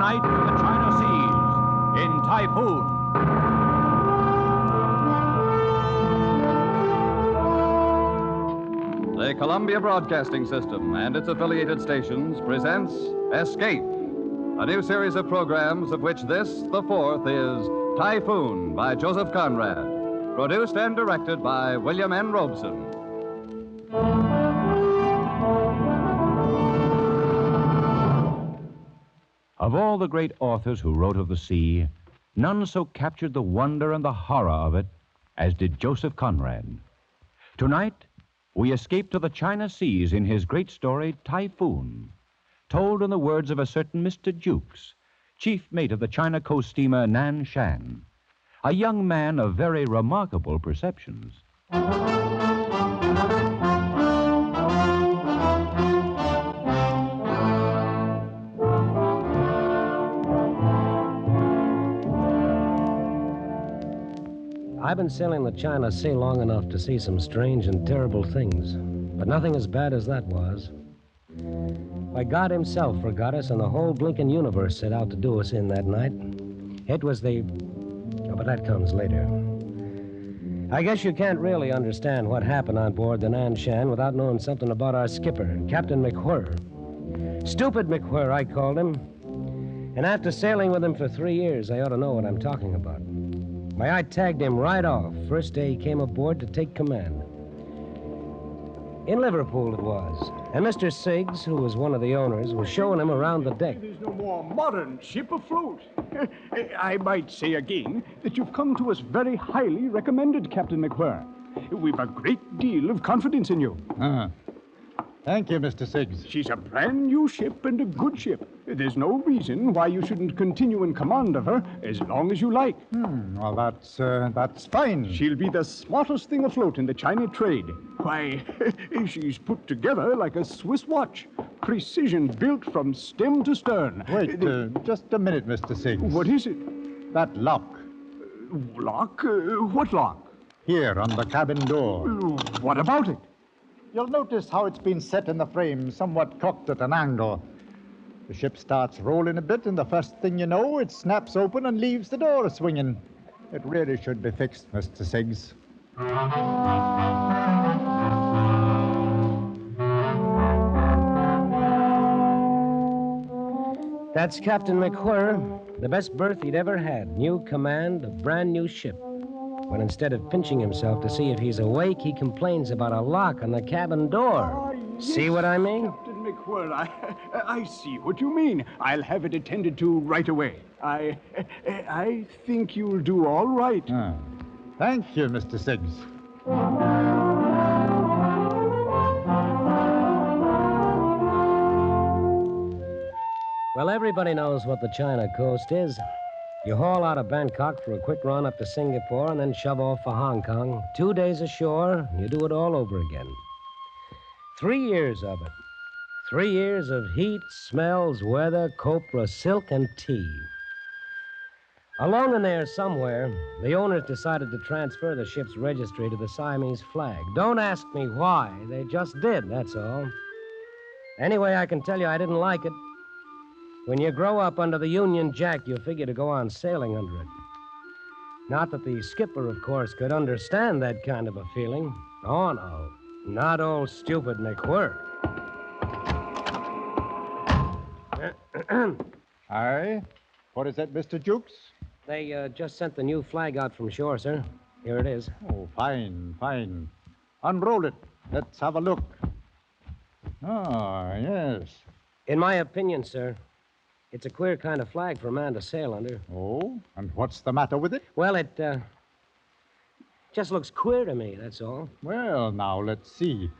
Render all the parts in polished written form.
tonight to the China Seas in Typhoon. The Columbia Broadcasting System and its affiliated stations presents Escape, a new series of programs of which this, the fourth, is Typhoon by Joseph Conrad, produced and directed by William N. Robeson. Of all the great authors who wrote of the sea, none so captured the wonder and the horror of it as did Joseph Conrad. Tonight, we escape to the China Seas in his great story, Typhoon, told in the words of a certain Mr. Jukes, chief mate of the China coast steamer Nan Shan, a young man of very remarkable perceptions. I've been sailing the China Sea long enough to see some strange and terrible things, but nothing as bad as that was. Why, God himself forgot us, and the whole blinking universe set out to do us in that night. It was the... Oh, but that comes later. I guess you can't really understand what happened on board the Nan Shan without knowing something about our skipper, Captain McWhirr. Stupid McWhirr, I called him. And after sailing with him for 3 years, I ought to know what I'm talking about. Why, I tagged him right off, first day he came aboard to take command. In Liverpool it was. And Mr. Siggs, who was one of the owners, was showing him around the deck. There's no more modern ship afloat. I might say again that you've come to us very highly recommended, Captain McWhirr. We've a great deal of confidence in you. Thank you, Mr. Siggs. She's a brand new ship and a good ship. There's no reason why you shouldn't continue in command of her as long as you like. Well, that's fine. She'll be the smartest thing afloat in the China trade. Why, she's put together like a Swiss watch. Precision built from stem to stern. Wait, just a minute, Mr. Siggs. What is it? That lock. Lock? What lock? Here, on the cabin door. What about it? You'll notice how it's been set in the frame, somewhat cocked at an angle. The ship starts rolling a bit, and the first thing you know, it snaps open and leaves the door swinging. It really should be fixed, Mr. Siggs. That's Captain McWhirr, the best berth he'd ever had. New command, a brand new ship. When instead of pinching himself to see if he's awake, he complains about a lock on the cabin door. Yes, see what I mean? Captain McWhirr, I see what you mean. I'll have it attended to right away. I think you'll do all right. Thank you, Mr. Siggs. Well, everybody knows what the China coast is. You haul out of Bangkok for a quick run up to Singapore and then shove off for Hong Kong. 2 days ashore, you do it all over again. 3 years of it. 3 years of heat, smells, weather, copra, silk, and tea. Along in there somewhere, the owners decided to transfer the ship's registry to the Siamese flag. Don't ask me why. They just did, that's all. Anyway, I can tell you I didn't like it. When you grow up under the Union Jack, you figure to go on sailing under it. Not that the skipper, of course, could understand that kind of a feeling. Oh, no. Not old stupid McWhirr. Aye? What is that, Mr. Jukes? They just sent the new flag out from shore, sir. Here it is. Oh, fine, fine. Unroll it. Let's have a look. Ah, yes. In my opinion, sir, it's a queer kind of flag for a man to sail under. Oh, and what's the matter with it? Well, it just looks queer to me, that's all. Well, now, let's see.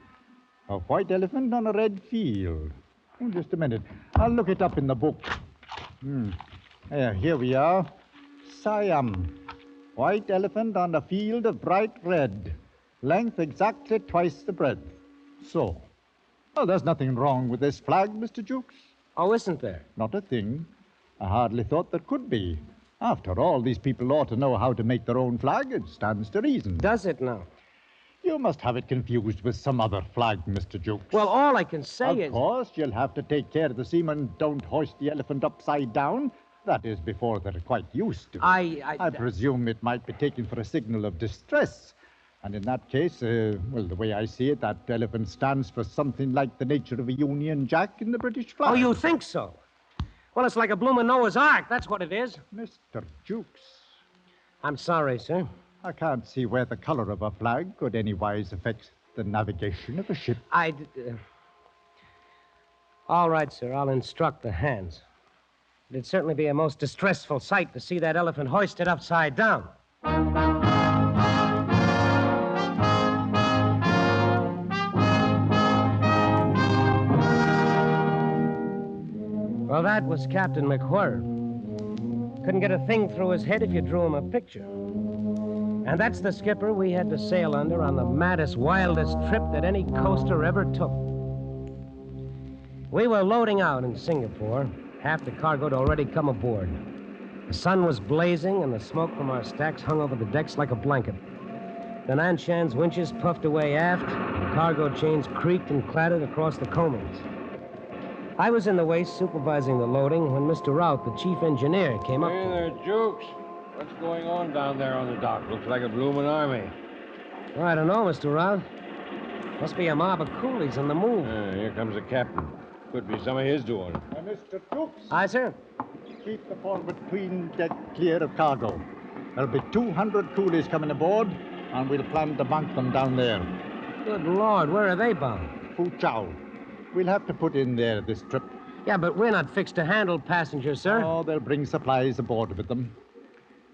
A white elephant on a red field. Oh, just a minute. I'll look it up in the book. Here we are. Siam. White elephant on a field of bright red. Length exactly twice the breadth. So. Well, there's nothing wrong with this flag, Mr. Jukes. Oh, isn't there? Not a thing. I hardly thought there could be. After all, these people ought to know how to make their own flag. It stands to reason. Does it now? You must have it confused with some other flag, Mr. Jukes. Well, all I can say is... Of course, you'll have to take care the seamen don't hoist the elephant upside down. That is, before they're quite used to it. I presume it might be taken for a signal of distress. And in that case, well, the way I see it, that elephant stands for something like the nature of a Union Jack in the British flag. Oh, you think so? Well, it's like a bloomin' Noah's Ark. That's what it is. Mr. Jukes. I'm sorry, sir. I can't see where the color of a flag could anywise affect the navigation of a ship. All right, sir. I'll instruct the hands. It'd certainly be a most distressful sight to see that elephant hoisted upside down. Well, that was Captain McWhirr. Couldn't get a thing through his head if you drew him a picture. And that's the skipper we had to sail under on the maddest, wildest trip that any coaster ever took. We were loading out in Singapore. Half the cargo had already come aboard. The sun was blazing, and the smoke from our stacks hung over the decks like a blanket. The Nanshan's winches puffed away aft, the cargo chains creaked and clattered across the coamings. I was in the waist supervising the loading when Mr. Rout, the chief engineer, came up to me. Hey there, Jukes. What's going on down there on the dock? Looks like a bloomin' army. Well, I don't know, Mr. Rout. Must be a mob of coolies on the move. Here comes the captain. Could be some of his doing. Mr. Jukes. Aye, sir. Keep the forward tween deck clear of cargo. There'll be 200 coolies coming aboard, and we'll plan to bank them down there. Good Lord, where are they bound? Fuchao. We'll have to put in there this trip. Yeah, but we're not fixed to handle passengers, sir. Oh, they'll bring supplies aboard with them.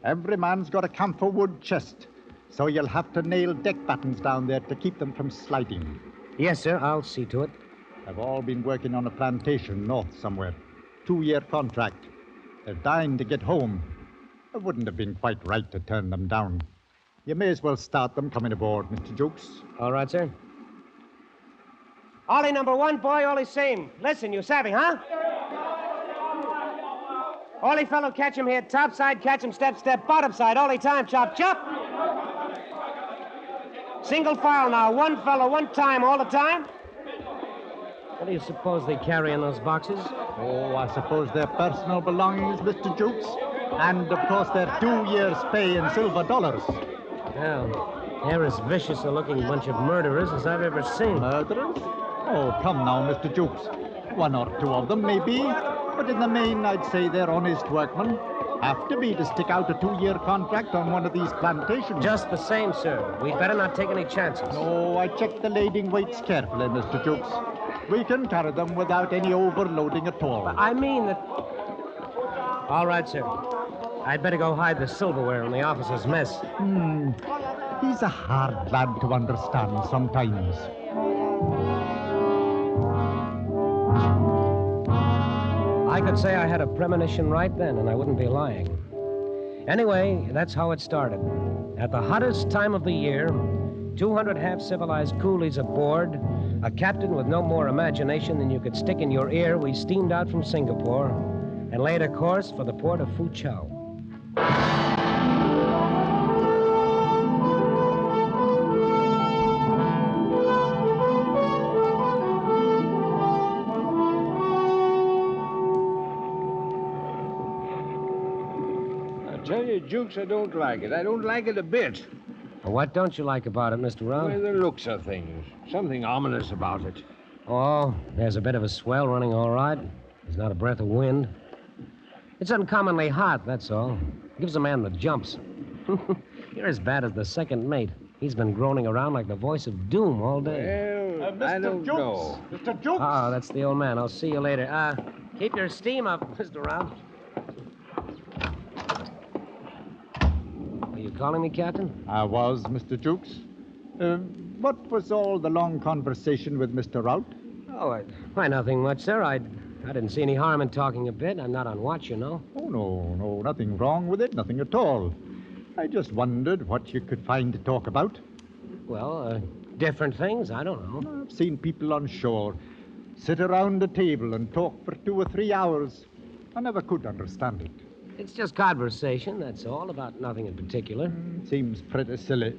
Every man's got a camphor wood chest, so you'll have to nail deck battens down there to keep them from sliding. Yes, sir. I'll see to it. They've all been working on a plantation north somewhere. 2-year contract. They're dying to get home. It wouldn't have been quite right to turn them down. You may as well start them coming aboard, Mr. Jukes. All right, sir. Ollie number one, boy, Ollie same. Listen, you savvy, huh? Ollie fellow, catch him here. Top side, catch him step, step. Bottom side, Ollie time, chop, chop. Single file now. One fellow, one time, all the time. What do you suppose they carry in those boxes? Oh, I suppose they're personal belongings, Mr. Jukes. And, of course, their 2 years' pay in silver dollars. Well, they're as vicious a looking bunch of murderers as I've ever seen. Murderers? Oh, come now, Mr. Jukes. 1 or 2 of them, maybe. But in the main, I'd say they're honest workmen. Have to be to stick out a 2-year contract on one of these plantations. Just the same, sir. We'd better not take any chances. No, I checked the lading weights carefully, Mr. Jukes. We can carry them without any overloading at all. I mean that... All right, sir. I'd better go hide the silverware in the officer's mess. He's a hard lad to understand sometimes. I could say I had a premonition right then, and I wouldn't be lying. Anyway, that's how it started. At the hottest time of the year, 200 half-civilized coolies aboard, a captain with no more imagination than you could stick in your ear, we steamed out from Singapore and laid a course for the port of Fuchao. I tell you, Jukes, I don't like it. I don't like it a bit. What don't you like about it, Mr. Round? Well, the looks of things. Something ominous about it. Oh, there's a bit of a swell running all right. There's not a breath of wind. It's uncommonly hot, that's all. Gives a man the jumps. You're as bad as the second mate. He's been groaning around like the voice of doom all day. Well, I don't know. Mr. Jukes! Oh, that's the old man. I'll see you later. Keep your steam up, Mr. Round. Are you calling me, Captain? I was, Mr. Jukes. What was all the long conversation with Mr. Rout? Oh, why, nothing much, sir. I didn't see any harm in talking a bit. I'm not on watch, you know. Oh, no, nothing wrong with it, nothing at all. I just wondered what you could find to talk about. Well, different things. I don't know. I've seen people on shore sit around a table and talk for 2 or 3 hours. I never could understand it. It's just conversation, that's all, about nothing in particular. Seems pretty silly.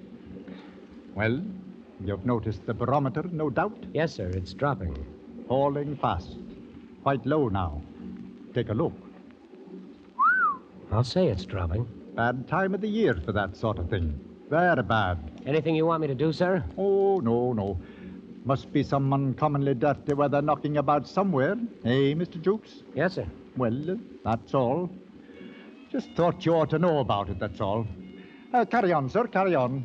Well, You've noticed the barometer, no doubt? Yes, sir. It's dropping. Falling fast. Quite low now. Take a look. I'll say it's dropping. Bad time of the year for that sort of thing. Very bad. Anything you want me to do, sir? Oh, no. Must be some uncommonly dirty weather knocking about somewhere. Eh, Mr. Jukes? Yes, sir. Well, that's all. Just thought you ought to know about it, that's all. Carry on, sir, carry on.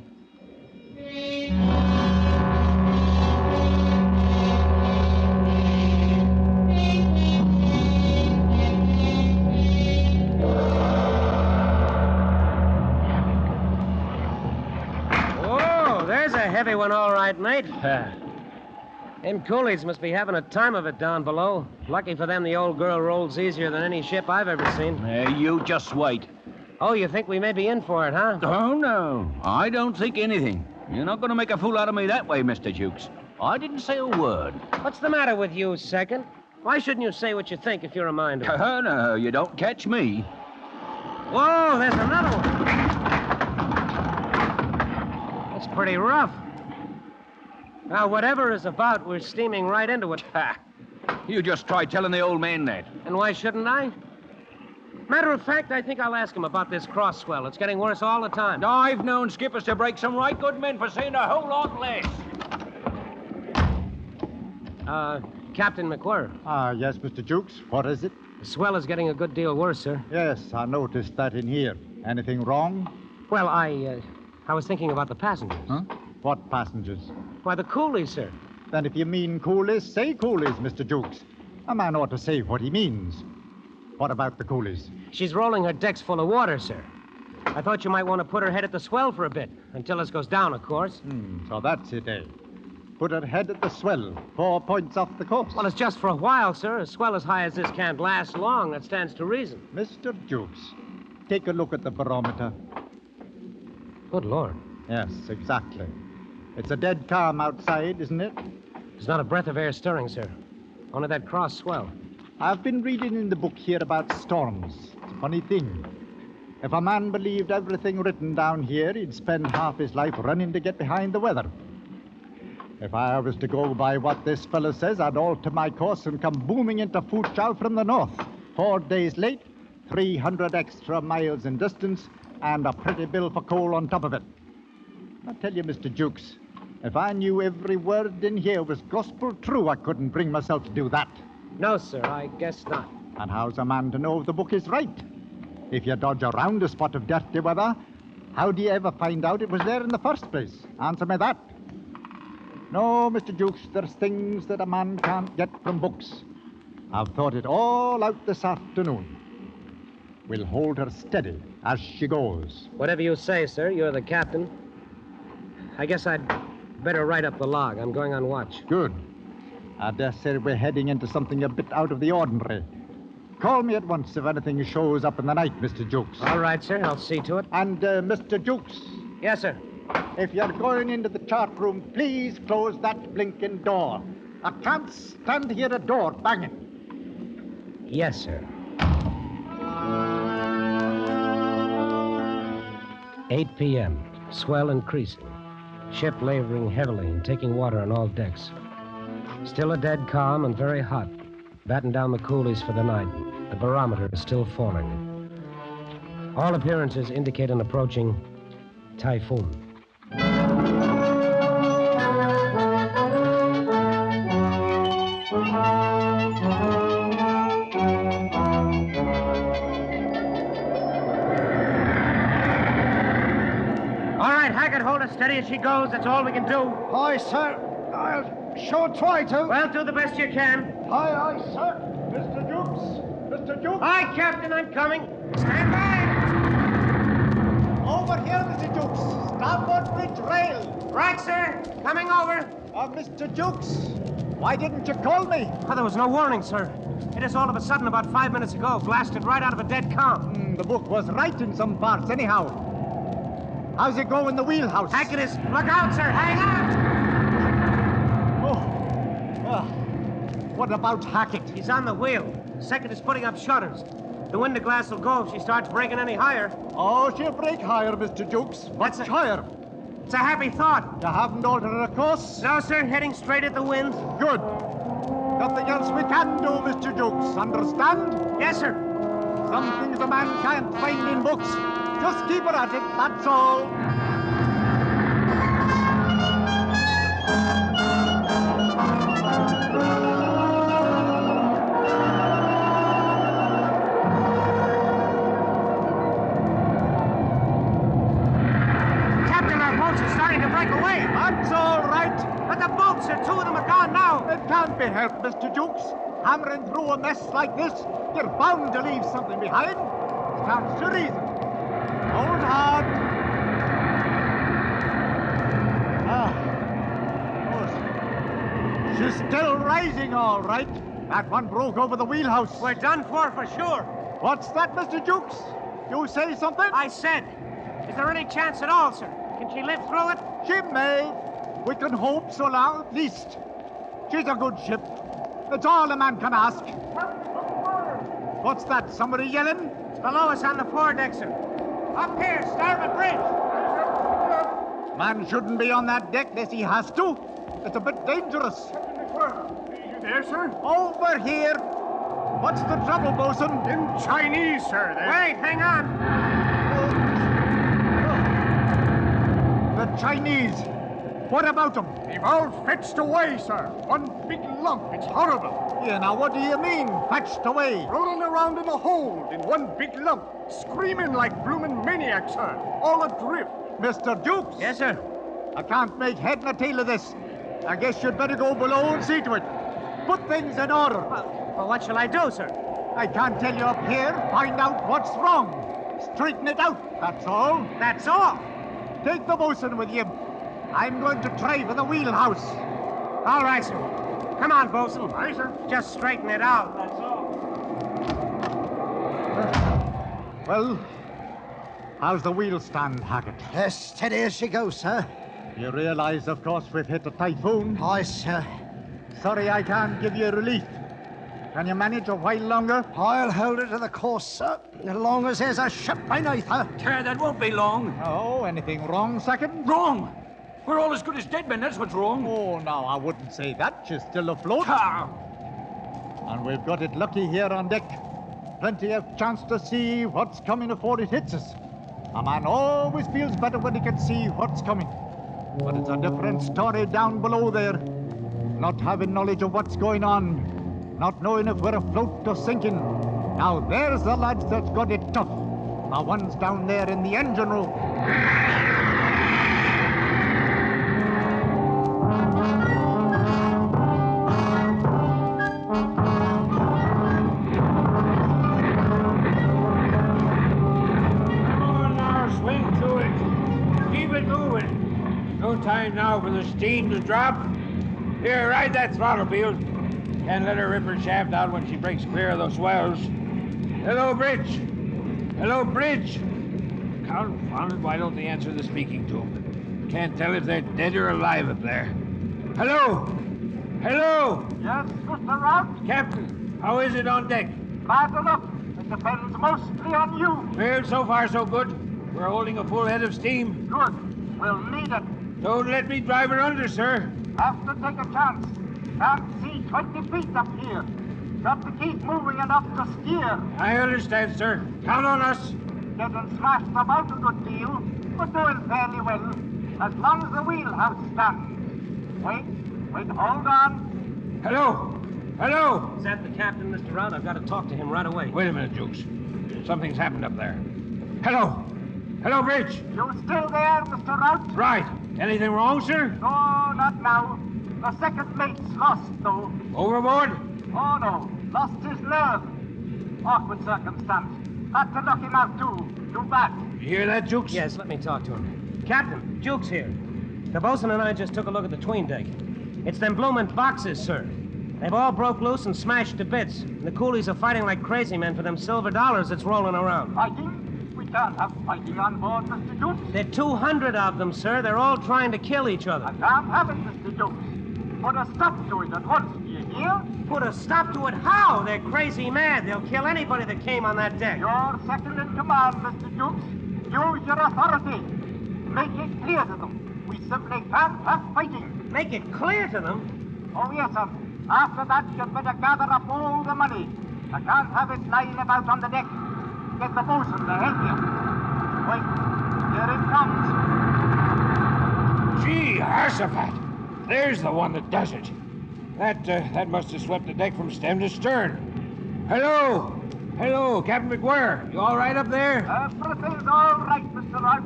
Whoa, there's a heavy one, all right, mate. Them coolies must be having a time of it down below. Lucky for them, the old girl rolls easier than any ship I've ever seen. You just wait. Oh, you think we may be in for it, huh? Oh, no. I don't think anything. You're not going to make a fool out of me that way, Mr. Jukes. I didn't say a word. What's the matter with you, Second? Why shouldn't you say what you think if you're a mind to? Oh, no, you don't catch me. Whoa, there's another one. That's pretty rough. Now, whatever is about, we're steaming right into it. Ha! You just try telling the old man that. And why shouldn't I? Matter of fact, I think I'll ask him about this cross swell. It's getting worse all the time. I've known skippers to break some right good men for saying a whole lot less. Captain McWhirr. Yes, Mr. Jukes. What is it? The swell is getting a good deal worse, sir. Yes, I noticed that in here. Anything wrong? Well, I was thinking about the passengers. Huh? What passengers? Why, the coolies, sir. Then if you mean coolies, say coolies, Mr. Jukes. A man ought to say what he means. What about the coolies? She's rolling her decks full of water, sir. I thought you might want to put her head at the swell for a bit. Until this goes down, of course. So that's it, eh? Put her head at the swell, 4 points off the coast. Well, it's just for a while, sir. A swell as high as this can't last long. That stands to reason. Mr. Jukes, take a look at the barometer. Good Lord. Yes, exactly. It's a dead calm outside, isn't it? There's not a breath of air stirring, sir. Only that cross swell. I've been reading in the book here about storms. It's a funny thing. If a man believed everything written down here, he'd spend half his life running to get behind the weather. If I was to go by what this fellow says, I'd alter my course and come booming into Foochow from the north. 4 days late, 300 extra miles in distance, and a pretty bill for coal on top of it. I tell you, Mr. Jukes, if I knew every word in here was gospel true, I couldn't bring myself to do that. No, sir, I guess not. And how's a man to know if the book is right? If you dodge around a spot of dirty weather, how do you ever find out it was there in the first place? Answer me that. No, Mr. Jukes, there's things that a man can't get from books. I've thought it all out this afternoon. We'll hold her steady as she goes. Whatever you say, sir. You're the captain. I guess I'd better write up the log. I'm going on watch. Good. I dare say we're heading into something a bit out of the ordinary. Call me at once if anything shows up in the night, Mr. Jukes. All right, sir. I'll see to it. And, Mr. Jukes, Yes, sir. if you're going into the chart room, please close that blinking door. I can't stand to hear a door banging. Yes, sir. 8 p.m. Swell increasing. Ship laboring heavily and taking water on all decks. Still a dead calm and very hot. Batten down the coolies for the night. The barometer is still falling. All appearances indicate an approaching typhoon. All right, Hackett, hold her steady as she goes. That's all we can do. Aye, sir. I'll sure try to. Well, do the best you can. Aye, sir. Mr. Jukes. Mr. Jukes. Aye, Captain, I'm coming. Stand by. Over here, Mr. Jukes. Starboard bridge rail. Right, sir. Coming over. Mr. Jukes, why didn't you call me? Oh, there was no warning, sir. Hit us all of a sudden about 5 minutes ago. Blasted right out of a dead calm. The book was right in some parts, anyhow. How's it go in the wheelhouse? Hackett is... Look out, sir. Hang on. What about Hackett? He's on the wheel. Second is putting up shutters. The window glass will go if she starts breaking any higher. Oh, she'll break higher, Mr. Jukes. Much higher. It's a happy thought. You haven't altered a course? No, sir. Heading straight at the wind. Good. Nothing else we can do, Mr. Jukes. Understand? Yes, sir. Some things a man can't find in books. Just keep it at it, that's all. Captain, our boats are starting to break away. That's all right. But the boats, two of them are gone now. It can't be helped, Mr. Jukes. Hammering through a mess like this, you're bound to leave something behind. Stands to reason. Hold hard. Oh, she's still rising, all right. That one broke over the wheelhouse. We're done for sure. What's that, Mr. Jukes? You say something? I said, is there any chance at all, sir? Can she live through it? She may. We can hope so long, at least. She's a good ship. It's all a man can ask. What's that? Somebody yelling? It's below us on the foredeck, sir. Up here, starboard bridge. Man shouldn't be on that deck unless he has to. It's a bit dangerous. You there, sir? Over here. What's the trouble, bosun? In Chinese, sir. Wait, hang on. The Chinese. What about them? They've all fetched away, sir. One big lump. It's horrible. Yeah, now what do you mean, fetched away? Rolling around in the hold in one big lump. Screaming like bloomin' maniacs, sir. All adrift. Mr. Jukes? Yes, sir. I can't make head nor tail of this. I guess you'd better go below and see to it. Put things in order. Well, what shall I do, sir? I can't tell you up here. Find out what's wrong. Straighten it out, that's all. That's all. Take the bosun with you. I'm going to try for the wheelhouse. All right, sir. Come on, bosun. Aye, sir. Just straighten it out, that's all. Well, how's the wheel stand, Hackett? As steady as she goes, sir. You realize, of course, we've hit a typhoon. Aye, sir. Sorry I can't give you relief. Can you manage a while longer? I'll hold her to the course, sir, as long as there's a ship beneath her. That won't be long. Oh, anything wrong, second? Wrong. We're all as good as dead men, that's what's wrong. Oh, no, I wouldn't say that. She's still afloat. Ah. And we've got it lucky here on deck. Plenty of chance to see what's coming before it hits us. A man always feels better when he can see what's coming. But it's a different story down below there. Not having knowledge of what's going on. Not knowing if we're afloat or sinking. Now there's the lads that's got it tough. The ones down there in the engine room. Time now for the steam to drop. Here, ride that throttle, Beale. Can't let her rip her shaft out when she breaks clear of those swells. Hello, Bridge. Hello, Bridge. Confounded, why don't they answer the speaking tube? Can't tell if they're dead or alive up there. Hello? Hello? Yes, Mr. Rout? Captain, how is it on deck? Bad enough. It depends mostly on you. Well, so far so good. We're holding a full head of steam. Good. We'll need it. Don't let me drive her under, sir. Have to take a chance. Can't see 20 feet up here. Got to keep moving enough to steer. I understand, sir. Count on us. Getting smashed about a good deal, but doing fairly well. As long as the wheelhouse stands. Wait, hold on. Hello? Hello? Is that the captain, Mr. Rout? I've got to talk to him right away. Wait a minute, Jukes. Something's happened up there. Hello? Hello, Bridge? You still there, Mr. Rout? Right. Anything wrong, sir? No, not now. The second mate's lost, though. Overboard? Oh, no. Lost his nerve. Awkward circumstance. Had to knock him out, too. Too bad. You hear that, Jukes? Yes, let me talk to him. Captain, Jukes here. The bosun and I just took a look at the tween deck. It's them bloomin' boxes, sir. They've all broke loose and smashed to bits. And the coolies are fighting like crazy men for them silver dollars that's rolling around. Fighting? We can't have fighting on board, Mr. Jukes. There are 200 of them, sir. They're all trying to kill each other. I can't have it, Mr. Jukes. Put a stop to it at once, do you hear? Put a stop to it? How? They're crazy mad. They'll kill anybody that came on that deck. You're second in command, Mr. Jukes. Use your authority. Make it clear to them. We simply can't have fighting. Make it clear to them. Oh, yes, sir. After that, you'd better gather up all the money. I can't have it lying about on the deck. Get the bosun to help you. Wait, here it comes. Gee, Harsaphat. There's the one that does it. That must have swept the deck from stem to stern. Hello! Hello, Captain McGuire. You all right up there? Everything's all right, Mr. Rout.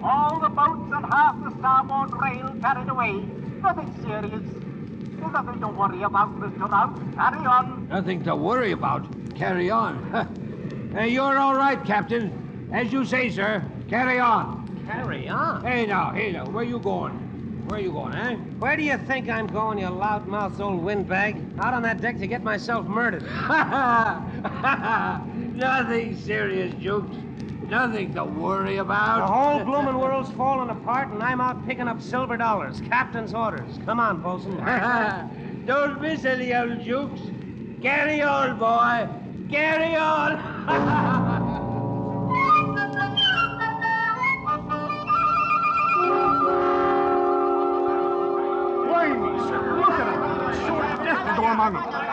All the boats and half the starboard rail carried away. Nothing serious. There's nothing to worry about, Mr. Rout. Carry on. Nothing to worry about. Carry on. You're all right, Captain. As you say, sir. Carry on. Carry on? Hey, now. Where you going? Where you going, eh? Where do you think I'm going, you loudmouth old windbag? Out on that deck to get myself murdered. Nothing serious, Jukes. Nothing to worry about. The whole bloomin' world's falling apart, and I'm out picking up silver dollars. Captain's orders. Come on, bosun. Don't miss any, old Jukes. Carry on, boy. Carry on.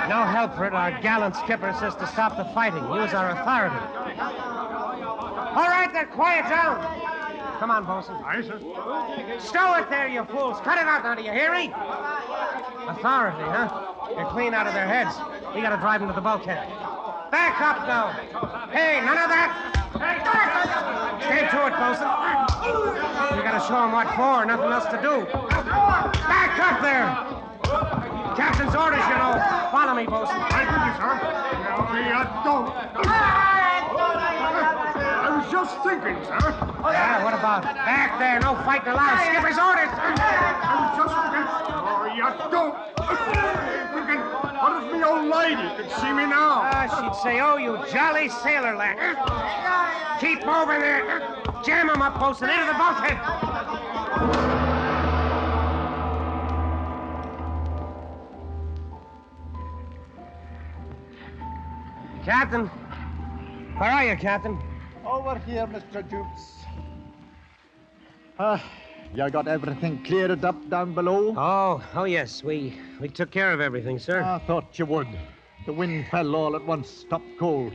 No help for it. Our gallant skipper says to stop the fighting. Use our authority. All right, then, quiet down. Come on, bosun. Aye, sir. Stow it there, you fools. Cut it out now, do you hear me? Authority, huh? They're clean out of their heads. We gotta drive them to the bulkhead. Back up now. Hey, none of that. Stay to it, bosun. We gotta show them what for, nothing else to do. Back up there. Captain's orders, you know. Follow me, bosun. Thank you, sir. No, you don't. I was just thinking, sir. Yeah, what about? Back there, no fighting allowed. Skipper's orders. I was just thinking. Oh, you don't. Thinking, what if me old lady could see me now? She'd say, oh, you jolly sailor lad. Keep moving there. Jam him up, bosun. Into the bulkhead. Captain. Where are you, Captain? Over here, Mr. Jukes. You got everything cleared up down below? Oh, yes. We took care of everything, sir. I thought you would. The wind fell all at once, stopped cold.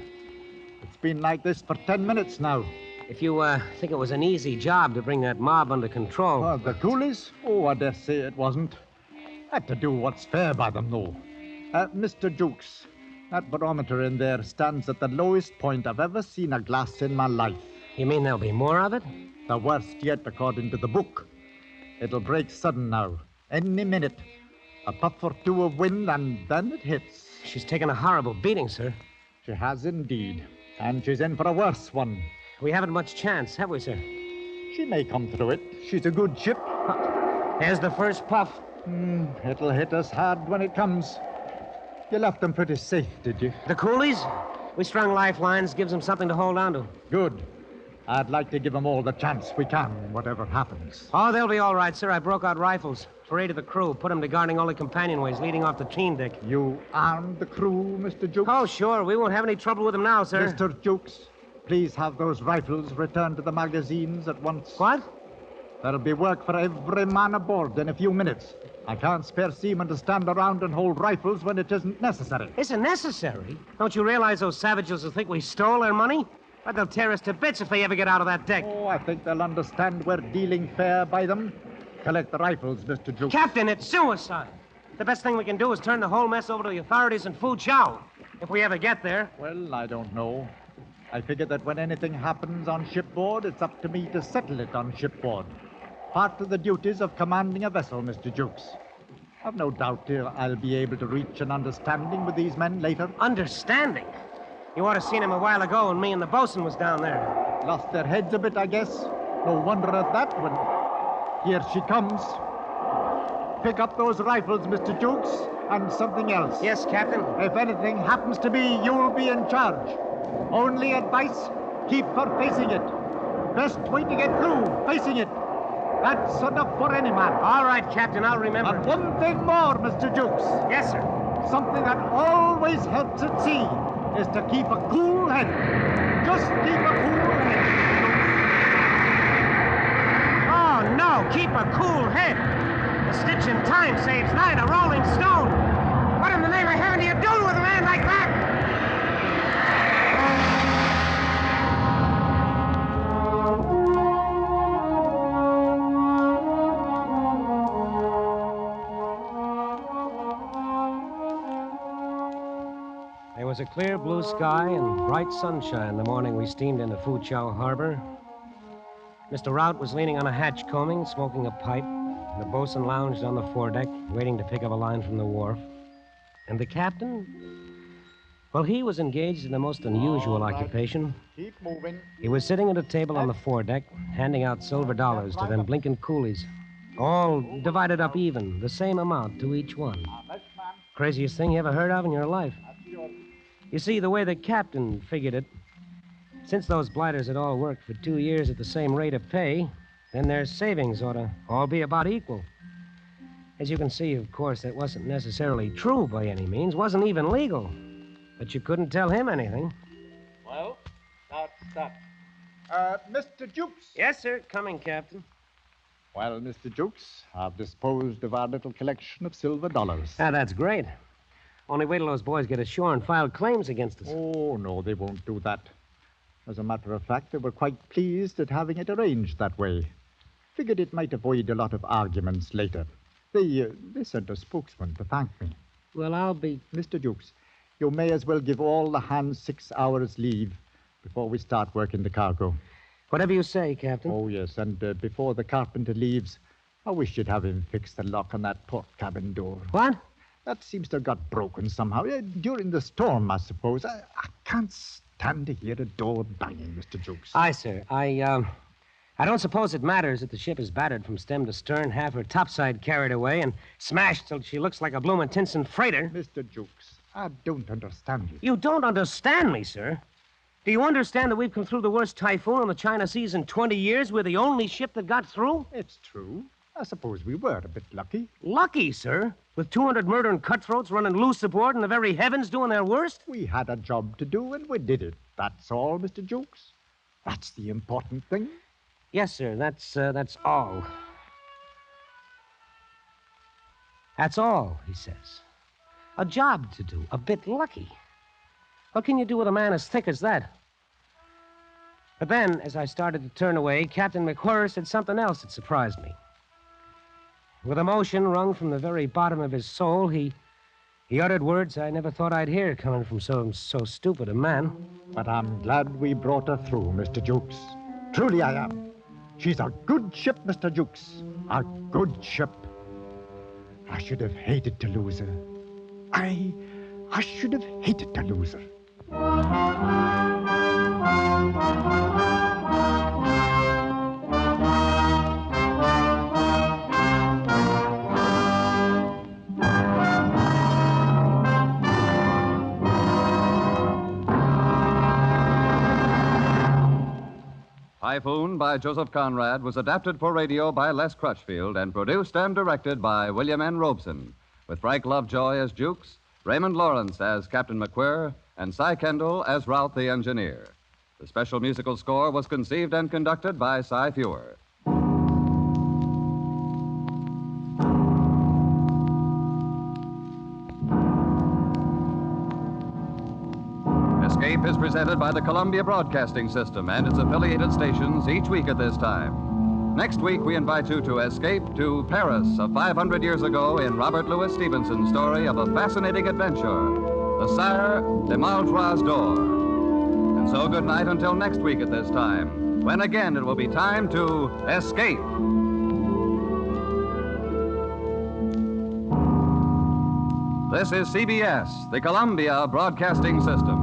It's been like this for 10 minutes now. If you think it was an easy job to bring that mob under control. The coolies? Oh, I dare say it wasn't. Had to do what's fair by them, though. Mr. Jukes, that barometer in there stands at the lowest point I've ever seen a glass in my life. You mean there'll be more of it? The worst yet, according to the book. It'll break sudden now, any minute. A puff or two of wind, and then it hits. She's taken a horrible beating, sir. She has indeed. And she's in for a worse one. We haven't much chance, have we, sir? She may come through it. She's a good ship. There's the first puff. It'll hit us hard when it comes. You left them pretty safe, did you? The coolies? We strung lifelines, gives them something to hold on to. Good. I'd like to give them all the chance we can, whatever happens. Oh, they'll be all right, sir. I broke out rifles. Paraded the crew, put them to guarding all the companionways leading off the 'tween deck. You armed the crew, Mr. Jukes? Oh, sure. We won't have any trouble with them now, sir. Mr. Jukes, please have those rifles returned to the magazines at once. What? There'll be work for every man aboard in a few minutes. I can't spare seamen to stand around and hold rifles when it isn't necessary. Isn't necessary? Don't you realize those savages will think we stole their money? But they'll tear us to bits if they ever get out of that deck. Oh, I think they'll understand we're dealing fair by them. Collect the rifles, Mr. Jukes. Captain, it's suicide. The best thing we can do is turn the whole mess over to the authorities in Foochow. If we ever get there. Well, I don't know. I figure that when anything happens on shipboard, it's up to me to settle it on shipboard. Part of the duties of commanding a vessel, Mr. Jukes. I've no doubt I'll be able to reach an understanding with these men later. Understanding? You ought to have seen him a while ago when me and the bosun was down there. Lost their heads a bit, I guess. No wonder at that when... Here she comes. Pick up those rifles, Mr. Jukes, and something else. Yes, Captain. If anything happens to me, you'll be in charge. Only advice, keep her facing it. Best way to get through, facing it. That's enough for any man. All right, Captain, I'll remember. And one thing more, Mr. Jukes. Yes, sir. Something that always helps at sea is to keep a cool head. Just keep a cool head. Oh, no. Oh, keep a cool head. A stitch in time saves 9 a rolling stone. What in the name of heaven do you do with a man like that? There was a clear blue sky and bright sunshine the morning we steamed into Foochow Harbor. Mr. Rout was leaning on a hatch combing, smoking a pipe. The bosun lounged on the foredeck, waiting to pick up a line from the wharf. And the captain? Well, he was engaged in a most unusual occupation. Keep moving. He was sitting at a table on the foredeck, handing out silver dollars to them blinking coolies. All divided up even, the same amount to each one. Craziest thing you ever heard of in your life. You see, the way the captain figured it, since those blighters had all worked for 2 years at the same rate of pay, then their savings ought to all be about equal. As you can see, of course, that wasn't necessarily true by any means, wasn't even legal. But you couldn't tell him anything. Well, stop. Mr. Jukes. Yes, sir. Coming, Captain. Well, Mr. Jukes, I've disposed of our little collection of silver dollars. Ah, that's great. Only wait till those boys get ashore and file claims against us. Oh, no, they won't do that. As a matter of fact, they were quite pleased at having it arranged that way. Figured it might avoid a lot of arguments later. They sent a spokesman to thank me. Well, I'll be... Mr. Jukes, you may as well give all the hands 6 hours leave before we start working the cargo. Whatever you say, Captain. Oh, yes, and before the carpenter leaves, I wish you'd have him fix the lock on that port cabin door. What? That seems to have got broken somehow. During the storm, I suppose. I can't stand to hear a door banging, Mr. Jukes. Aye, sir. I don't suppose it matters that the ship is battered from stem to stern, half her topside carried away, and smashed till she looks like a bloomin' Tinson freighter. Mr. Jukes, I don't understand you. You don't understand me, sir. Do you understand that we've come through the worst typhoon on the China Seas in 20 years? We're the only ship that got through? It's true. I suppose we were a bit lucky. Lucky, sir? With 200 murdering cutthroats running loose aboard and the very heavens doing their worst? We had a job to do, and we did it. That's all, Mr. Jukes. That's the important thing. Yes, sir. That's all. That's all, he says. A job to do. A bit lucky. What can you do with a man as thick as that? But then, as I started to turn away, Captain McWhirr said something else that surprised me. With emotion wrung from the very bottom of his soul, he uttered words I never thought I'd hear coming from so stupid a man. But I'm glad we brought her through, Mr. Jukes. Truly I am. She's a good ship, Mr. Jukes. A good ship. I should have hated to lose her. I should have hated to lose her. Typhoon by Joseph Conrad was adapted for radio by Les Crutchfield and produced and directed by William N. Robeson, with Frank Lovejoy as Jukes, Raymond Lawrence as Captain McWhirr, and Cy Kendall as Rout the engineer. The special musical score was conceived and conducted by Cy Feuer. Escape is presented by the Columbia Broadcasting System and its affiliated stations each week at this time. Next week, we invite you to escape to Paris of 500 years ago in Robert Louis Stevenson's story of a fascinating adventure, the Sire de Maltroit's Door. And so good night until next week at this time, when again it will be time to escape. This is CBS, the Columbia Broadcasting System.